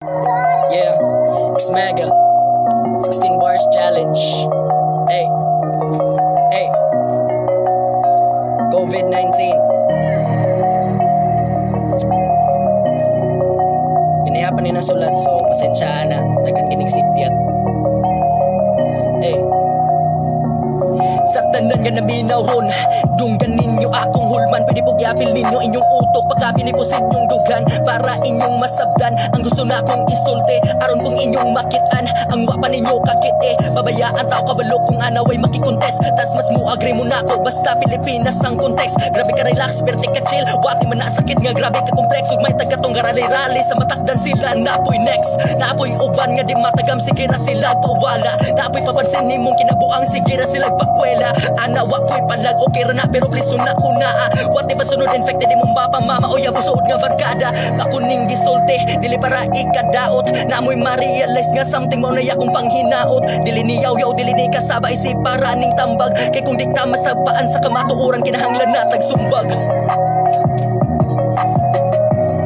Yeah, X Mega 16 bars challenge. Hey, hey, COVID-19. Pinayapan ni na sulat, so pasensya na. Dagan kinig sipyat. Hey, sa tanan nga naminahon, dunggan ninyo akong hulman. Pwede po gyapil ninyo inyong utok, pagkapinipusin inyong dugan para inyong masabdan. Ang gusto na akong istolte, aron kung inyong makitaan. Ang wapa ninyo kakit babayaan tao kabalo kung anaway makikontes. Tas mas muagri mo na ako, basta Pilipinas ang context. Grabe ka relax, perte ka chill, wati man nasakit nga grabe ka kompleks. Ug may tagatong garali-rali sa matakdan sila. Naapoy next, naapoy uban nga di matagam, sige ra sila pawala. Naapoy papansin ni mong kinabuang, sige ra sila pagkwela. Anawa ko'y palag, okay ra na pero please una wati ba sunod infected di mong bapa mama o yabusood nga barkada. Ako ning gisulti, dili para ikadaot. Naamoy ma-realize nga something mo na yakong panghinaot. Dili ni yaw-yaw, dili ni kasaba isip para ning tambag. Kay kung di ka masabaan sa kamatuoran, kinahanglan na tagsumbag.